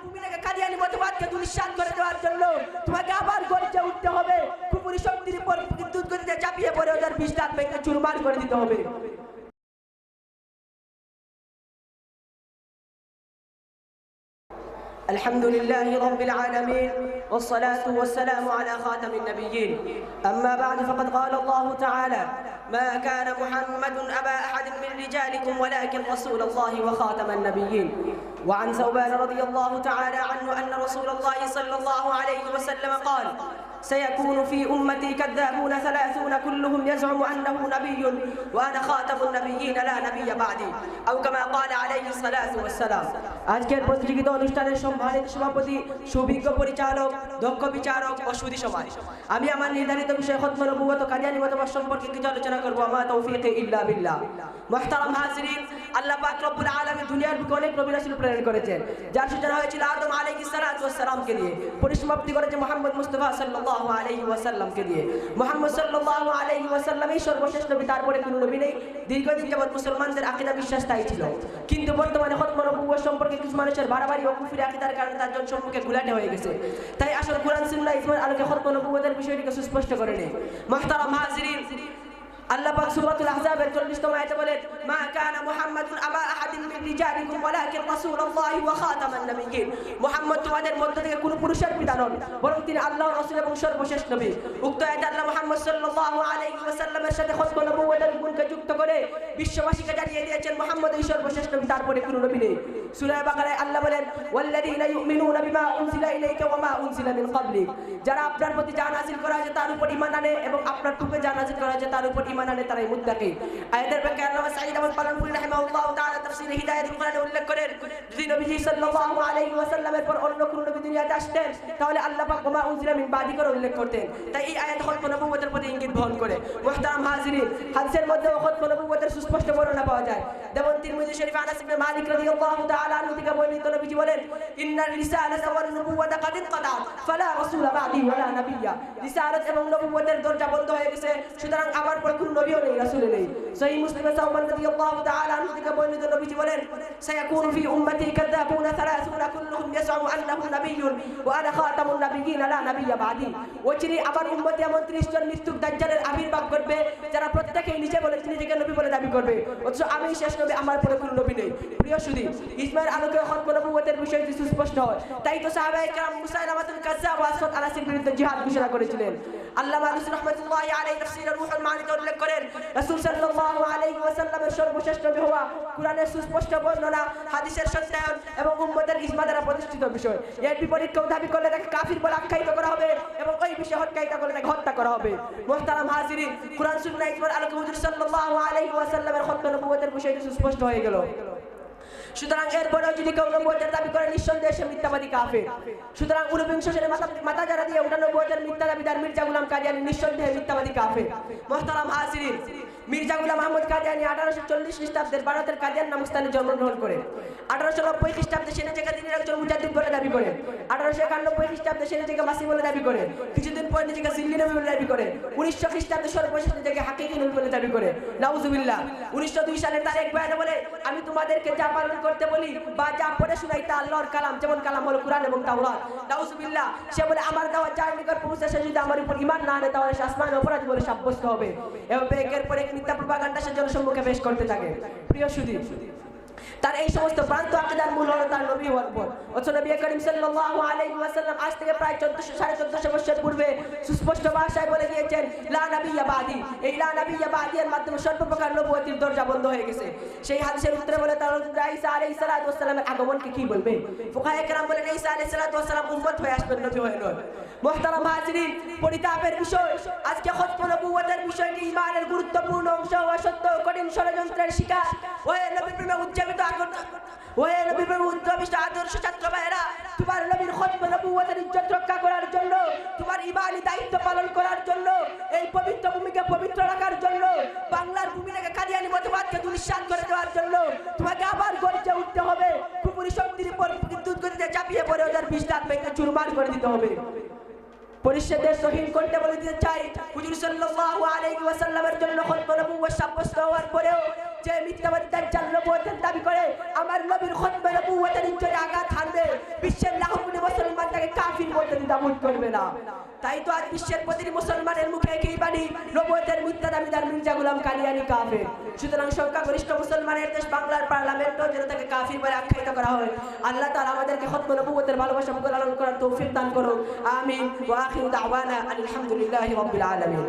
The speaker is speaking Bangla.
ভূমি থেকে কাদিয়ানি মতবাদকে দুলিশান করে দেওয়ার জন্য তোমাকে আবার গর্জে উঠতে হবে। কুফরি শক্তির উপর বিদ্যুৎ গতিতে চাপিয়ে পড়ে ওদের বিস্তার ভেঙে চুরমার করে দিতে হবে। الحمد لله رب العالمين والصلاة والسلام على خاتم النبيين. أما بعد فقد قال الله تعالى: ما كان محمد أبا أحد من رجالكم ولكن رسول الله وخاتم النبيين. وعن ثوبان رضي الله تعالى عنه أن رسول الله صلى الله عليه وسلم قال: سيكون في أمتي كذابون 30 كلهم يزعم أنه نبي وأنا خاتم النبيين لا نبي بعدي أو كما قال عليه الصلاة والسلام. আজকের প্রতিযোগিতা অনুষ্ঠানের সম্মানিত সভাপতি, সুবিজ্ঞ পরিচালক, দক্ষ বিচারক ও সুধী সমাজ, আমি আমার নির্ধারিত বিষয় খতম নবুয়ত ও কাদিয়ানী মতবাদ সম্পর্কে কিছু আলোচনা করব। আমা তৌফিকে ইল্লা বিল্লাহ। মুহতারাম হাজিরিন, আল্লাহ পাক রব্বুল আলামিন দুনিয়ার বুকে অনেক নবী রাসূল প্রেরণ করেছেন, যার সূচনা হয়েছিল আদম আলাইহিস সালাতু ওয়াস সালামকে দিয়ে, পরিসমাপ্তি করেছে মুহাম্মদ মুস্তাফা সাল্লাল্লাহু আলাইহি ওয়াসাল্লামকে দিয়ে। মুহাম্মদ সাল্লাল্লাহু আলাইহি ওয়াসাল্লামই সর্বশেষ নবী, তারপরে কোনো নবী নেই। দীর্ঘদিন যাবত মুসলমানদের আকীদা বিশ্বাস তাই ছিল, কিন্তু বর্তমানে খতম নবুয়ত সম্পর্কে কিছু মানুষের বাড়াবাড়ি ও কুফরি আকীদার কারণে তার জনসম্মুখে ঘোলাটে হয়ে গেছে। তাই আসল কুরআন সুন্নাহ ইসমার আলোকে খতম নবুয়তের বিষয়টিকে সুস্পষ্ট করে নেই। মুহতারাম হাজিরিন, আল্লাহ পাক সূরাতুল আহজাবের 40তম আয়াতে বলেন: মা কানা মুহাম্মাদুন আবা আহাদিন মিন রিজালিকুম ওয়ালাকিন রাসূলুল্লাহি ওয়া খাতামান নাবিয়্যিন। মুহাম্মদ তোমাদের মধ্য থেকে কোনো পুরুষের পিতা নন, বরং তিনি আল্লাহর রাসূল এবং সর্বশেষ নবী। উক্ত আয়াতে আল্লাহ মুহাম্মদ সাল্লাল্লাহু আলাইহি ওয়াসাল্লামের সাথে খতম নবুয়তের গুণকে যুক্ত করে বিশ্ববাসীকে জানিয়ে দিয়েছেন মুহাম্মদ এই সর্বশেষ নবী, তারপরে কোনো নবী নেই। সূরা বাকারায় আল্লাহ বলেন: ওয়াল্লাযীনা ইউমিনুনা বিমা উনজিলা ইলাইকা ওয়া মা উনজিলা মিন ক্বাবলিক। যারা আপনার প্রতি যা নাযিল করা হয়েছে তার উপর ঈমান আনে এবং আপনার পূর্বে যা নাযিল করা হয়েছে তার উপর ঈমান আনে, তারাই মুত্তাকি। আয়াতের ব্যাখ্যা আল্লামা সাঈদ আহমদ পালানপুরী রাহিমাহুল্লাহু তাআলা তাফসীরে হিদায়াতুল কোরআনে উল্লেখ করেন, যদি নবীজি সাল্লাল্লাহু আলাইহি ওয়াসাল্লামের পর অন্য কোন নবী দুনিয়াতে আসতেন তাহলে আল্লাহ পাক ওয়া মা উনজিলা মিন বাদি করে উল্লেখ করতেন। তাই এই আয়াত খতম নবুয়তের প্রতি ইঙ্গিত বহন করে। মুহতারাম হাজিরিন, হাদিসের মধ্যে খতম নবুয়তের সুস্পষ্ট বর্ণনা পাওয়া যায়। যেমন তিরমিজি শরীফ আনাস ইবনে মালিক রাদিয়াল্লাহু তাআলা আনহু থেকে বর্ণিত, নবীজি বলেন: ইন্নার রিসালাতা ওয়ান নবুওয়াতা কাদ ইনকাতাত ফালা রাসূলা বাদি ওয়ালা নাবিয়্যা। রিসালাত এবং নবুয়তের দরজা বন্ধ হয়ে গেছে, সুতরাং আমার পর কোনো নবীও নেই, রাসূল নেই। সহিহ মুসলিমে সাওবান রাদিয়াল্লাহু তাআলা আনহু থেকে বর্ণিত, নবীজি বলেন: সায়াকুনু ফি উম্মতি কাযাবুনা 30 কুল্লুহুম ইয়াসউ আন্নাহু নাবিয়্যুন ওয়া আনা খাতামুন নাবিয়্যিন লা নাবিয়্যা বাদি। ওচিনি আমার উম্মতে এমন 30 জন মৃত্যুক দাজ্জালের আবির্ভাব করবে, যারা প্রত্যেকেই নিজে বলে নিজেকে নবী বলে দাবি করবে, অথচ আমি শেষ নবী, আমার পরে কোনো নবী নেই। প্রিয় সুধী, ইসমাইল আলোকে খতম নবুয়তের বিষয়টি সুস্পষ্ট হয়। তাই তো সাহাবায়ে কেরাম মুসাইলামাতুল কাজ্জাব ওয়া আসওয়াদ আলাসির বিরুদ্ধে জিহাদ ঘোষণা করেছিলেন। আল্লামা আলুসি রাহমাতুল্লাহি আলাইহি তাফসীরে রূহুল মানিতে উল্লেখ করেন, রাসূল সাল্লাল্লাহু আলাইহি ওয়াসাল্লামের সর্বশ্রেষ্ঠ নবী হওয়া কুরআনের সুস্পষ্ট বর্ণনা, হাদিসের সত্যায়ন এবং উম্মতের ইজমা দ্বারা প্রতিষ্ঠিত বিষয়। এর বিপরীত কেউ দাবি করলে তাকে কাফির বলে আখ্যায়িত করা হবে এবং ওই বিষয়ে হত্যায়িত করলে তাকে হত্যা করা হবে। মুহতারাম হাজিরিন, কুরআন সুন্নাহ ইজমার আলোকে হুজুর সাল্লাল্লাহু আলাইহি ওয়াসাল্লামের খতম নবুয়তের বিষয়টি সুস্পষ্ট হয়ে গেল। সুতরাং এরপরেও যদি কেউ নবুয়তের দাবি করে, নিঃসন্দেহে সে মিথ্যাবাদী কাফের। সুতরাং 49 সালে মাথা যারা দিয়ে ওটা নবুয়তের মিথ্যা দাবিদার মির্জা গোলাম কাদিয়ানী নিঃসন্দেহে মিথ্যাবাদী কাফের। মুহতারাম হাজিরিন, মির্জা গোলাম আহমদ কাদিয়ানী 1840 খ্রিস্টাব্দের ভারতের কাদিয়ান নামক স্থানে জন্মগ্রহণ করেন। 1890 খ্রিস্টাব্দে সে নিজেকে দিনের একজন মুজাদ্দিদ বলে দাবি করেন। 1891 খ্রিস্টাব্দে সে নিজেকে মাসি বলে দাবি করেন। কিছুদিন পর নিজেকে জিল্লি নবী বলে দাবি করেন। 1900 খ্রিস্টাব্দে সর্বশেষ নিজেকে হাকিকি নবী বলে দাবি করেন। নাউজুবিল্লাহ। 1902 সালে তার এক বয়ানে বলে, আমি তোমাদেরকে যা পালন করতে বলি বা যা পড়ে শোনাই তা আল্লাহর কালাম, যেমন কালাম হলো কুরআন এবং তাওরাত। নাউজুবিল্লাহ। সে বলে, আমার দাওয়াত যার নিকট পৌঁছে সে যদি আমার উপর ঈমান না আনে তাহলে সে আসমানে অপরাধী বলে সাব্যস্ত হবে। এবং একের পর এক মিথ্যা প্রপাগান্ডা সে জনসম্মুখে পেশ করতে থাকে। প্রিয় সুধী, তার এই সমস্ত প্রান্ত আকীদার মূল হলো তার নবী হওয়ার পর। অথচ নবী করিম সাল্লাল্লাহু আলাইহি ওয়াসাল্লাম আজ থেকে প্রায় 1400 বছর পূর্বে সুস্পষ্ট ভাষায় বলে দিয়েছেন, লা নাবিয়্যা বাদি। এই লা নাবিয়্যা বাদি এর মাধ্যমে সর্বপ্রকার নবুয়তির দরজা বন্ধ হয়ে গেছে। সেই হাদিসের উত্তরে বলে তার ঈসা আলাইহিস সালাতু ওয়াস সালামের আগমনকে কি বলবে? ফুকাহায়ে কেরাম বলেন, ঈসা আলাইহিস সালাতু ওয়াস সালাম উম্মত হয়ে আসবেন, নবী হয়ে নয়। মুহতারাম হাজিরিন, পরিতাপের বিষয়, আজকে খতম নবুয়তের বিষয়টি ঈমানের গুরুত্বপূর্ণ অংশ হওয়া সত্ত্বেও কঠিন ষড়যন্ত্রের শিকার হয়ে নবীর প্রেমে উজ্জীবিত আদর্শ ছাত্র ভাইয়েরা, তোমার নবীর খতম নবুয়তের ইজ্জত রক্ষা করার জন্য, তোমার ঈমানি দায়িত্ব পালন করার জন্য, এই পবিত্র ভূমিকে পবিত্র রাখার জন্য, বাংলার ভূমি থেকে কাদিয়ানি মতবাদকে দুলিশান করে দেওয়ার জন্য তোমাকে আবার গর্জে উঠতে হবে। কুফরি শক্তির উপর বিদ্যুৎ গতিতে চাপিয়ে পড়ে ওদের বিস্তার ভেঙে চুরমার করে দিতে হবে। পরিষদের সহিহ করতে বলে দিতে চাই, হুজুর সাল্লাল্লাহু আলাইহি ওয়াসাল্লামের জন্য খতম নবুয়ত সাব্যস্ত হওয়ার পরেও যে মিথ্যাবাদী দাজ্জাল নবুয়তের দাবি করে, আমার নবীর খতম নবুয়তের ইজ্জতে আঘাত হানবে, বিশ্বের দ্বিধাবোধ করবে না। তাই তো আজ বিশ্বের প্রতিটি মুসলমানের মুখে একই বাণী, নবুয়তের মিথ্যা দাবিদার মির্জা গোলাম কাদিয়ানী কাফের। সুতরাং সংখ্যাগরিষ্ঠ মুসলমানের দেশ বাংলার পার্লামেন্টও যেন তাকে কাফির বলে আখ্যায়িত করা হয়। আল্লাহ তাআলা আমাদেরকে খতম নবুয়তের ভালোবাসা লালন করার তৌফিক দান করুন। আমিন। ওয়া আখিরু দাওয়ানা আলহামদুলিল্লাহি রাব্বিল আলামিন।